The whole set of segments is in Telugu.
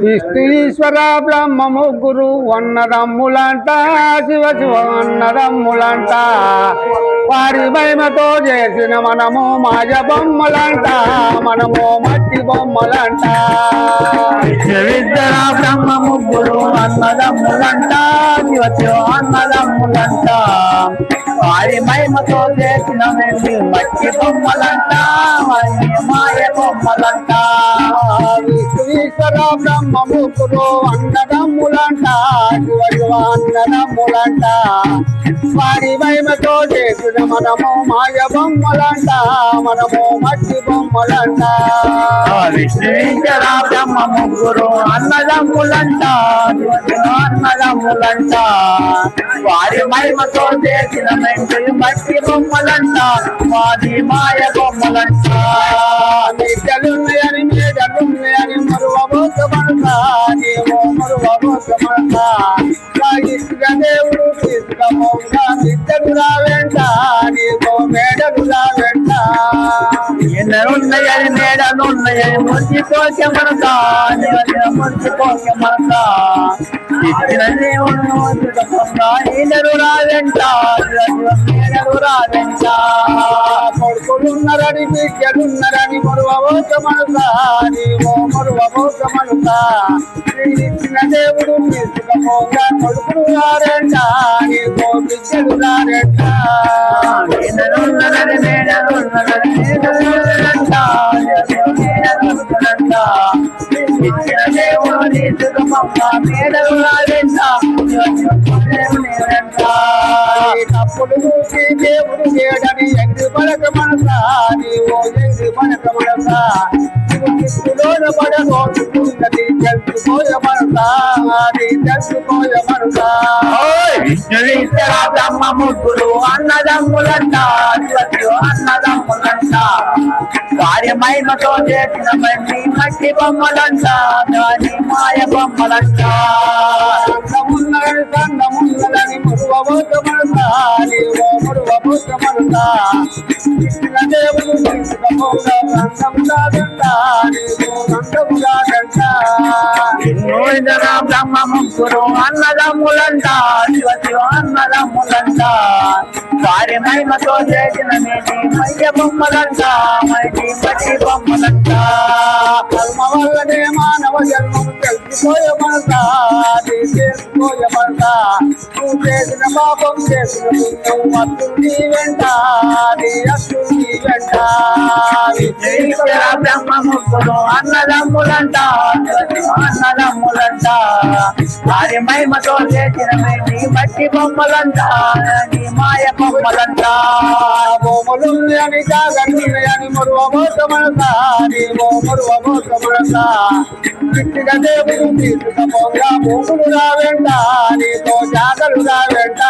విష్ణు ఈశ్వర బ్రహ్మ ముగ్గురు వన్నదమ్ములంట శివ శివ అన్నదమ్ములంట వారి మహిమతో చేసిన మనము మాయ బొమ్మలంట మనము మట్టి బొమ్మలంట విద్యా బ్రహ్మ ముగ్గురు అన్నదమ్ములంట శివ శివ అన్నదమ్ములంట వారి మహిమతో చేసిన మట్టి బొమ్మలంట మాయ బొమ్మలంట విష్ణు ఈశ్వర బ్రహ్మ ముగ్గురు అన్నదమ్ములంట శివ శివ అన్నదమ్ములంట వారి మహిమతో చేసిన మనము మాయ బొమ్మలంట మనము మట్టి బొమ్మలంట విష్ణు ఈశ్వర బ్రహ్మ ముగ్గురు అన్నదమ్ములంట అన్నదమ్ములంట వారి మహిమతో చేసిన మట్టి బొమ్మలంట వారి మాయ బొమ్మలంట నిజలున్నాయని మేడలున్నాయని మరువబోతమనసా నీవో మరువబోతమనసా దేవుడు తీసుకపోగా నిద్దరు రావేంట నీవో మేడలు రావేంట ఎన్నరున్నాయని మేడలున్నాయని మురిసిపోకే మనసా మురిసిపోకే మనసా ఇచ్చిన దేవుడు ఈనరు రావేంట ఈనరు రావేంట కొడుకులున్నారని బిడ్డలున్నారని మరువబోతమనసా నీవో మరువబోతమనసా ఇచ్చిన దేవుడు తీసుకపోగా కొడుకులు రారంట నీవో బిడ్డలు రారంట ఈనరున్నదని మేడలున్నదని ఇచ్చిన దేవుడు తీసుకపోగా మేడలు రావేంట తప్పుడు చూసి దేవుడు చేయడని ఎందు పడక మనసా నీవో ఎందు పడక మనసా లోన పడగోటుకున్నది తెలుసుకోయ మనసా అది తెలుసుకోయ మనసా విష్ణువీశ్వర బ్రహ్మ ముగ్గురు అన్నదమ్ములంట అన్నదమ్ములంట వారి మహిమతో చేసిన మట్టి బొమ్మలంట దాని మాయ బొమ్మలంట సంగమున్నదని మురువబోతమనసా నీవో మురువబోతమనసా కృష్ణ దేవుడు తీసుకపోగా రంగములాగంట నీవో రంగములాగంట బ్రహ్మ ముగ్గురు అన్నదమ్ములంట శివ శివ అన్నదమ్ములంట వారి మహిమతో చేసిన మయ్య బొమ్మలంట మట్టి బొమ్మలంట కర్మ వల్లనే మానవ జన్మము తెలిసిపోయమనసా చేసుకోయమనసా నువ్వు చేసిన పాపం చేసిన పుణ్యం అత్తులు నీ వెంట నీ అత్తులు నీ వెంట బ్రహ్మ ముగ్గురు అన్నదమ్ములంట అన్నదమ్ములంట వారి మహిమతో చేసిన మట్టి బొమ్మలంట నీ మాయ బొమ్మలంట బొమ్మలున్నాయని జాగరున్నాయని మరువబోతమనసా నీవో మరువబోతమనసా గట్టిగా దేవుడు తీసుకపోగా భూములు రావేంట నీతో జాగలు రావేంట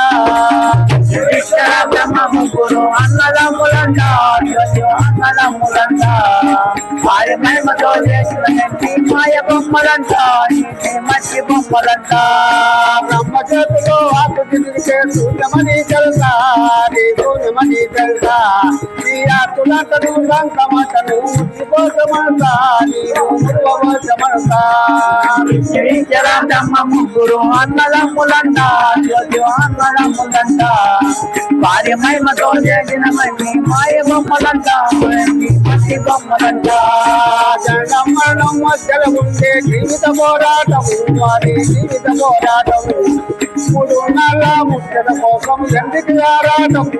బ్రహ్మ ముగ్గురు అన్నదమ్ములంట అన్నదమ్ములంట వారి మహిమతో చేసిన మాయ బొమ్మలంట మట్టి బొమ్మలంట బ్రహ్మ చేతిలో ఆకు తిరిగితే శూన్యమని తెలుసా నీ శూన్యమని తెలుసా నీ ఆకులంటను సంకమంటను ముచ్చిపోతమనసా నీవు మురువబోతమనసా బ్రహ్మ ముగ్గురు అన్నదమ్ములంట అన్నదమ్ములంట వారి మహిమతో చేసిన మాయ బొమ్మలంట మట్టి బొమ్మలంట జనమరణం మధ్యలో ఉండే జీవిత పోరాటము వారి జీవిత పోరాటము 3 నెలల ముచ్చట కోసం ఎందుకు ఆరాటము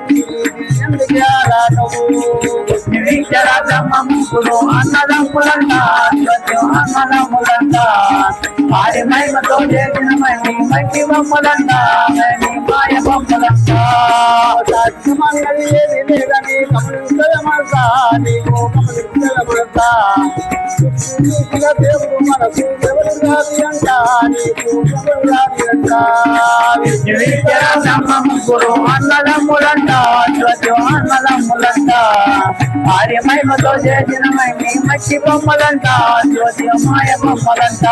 ఎందుకు ఆరాటము బ్రహ్మ ముగ్గురు అన్నదమ్ములంట అన్నదమ్ములంట వారి మహిమతో చేసిన మట్టి బొమ్మలంట మాయ బొమ్మలంట సాధ్యమన్నది ఏది లేదని గమనించమనసా నీవు గమనించమనసా దేవుడు మనకు ఎవరు రాది అంట నీకు ఎవరు రాది అంట బ్రహ్మ ముగ్గురు అన్నదమ్ములంట అన్నదమ్ములంట వారి మహిమతో చేసిన మట్టి బొమ్మలంట మాయ బొమ్మలంట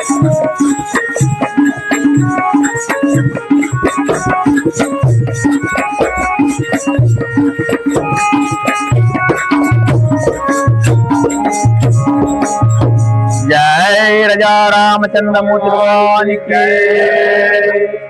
जय राजा रामचंद्र मूर्ति भगवान की।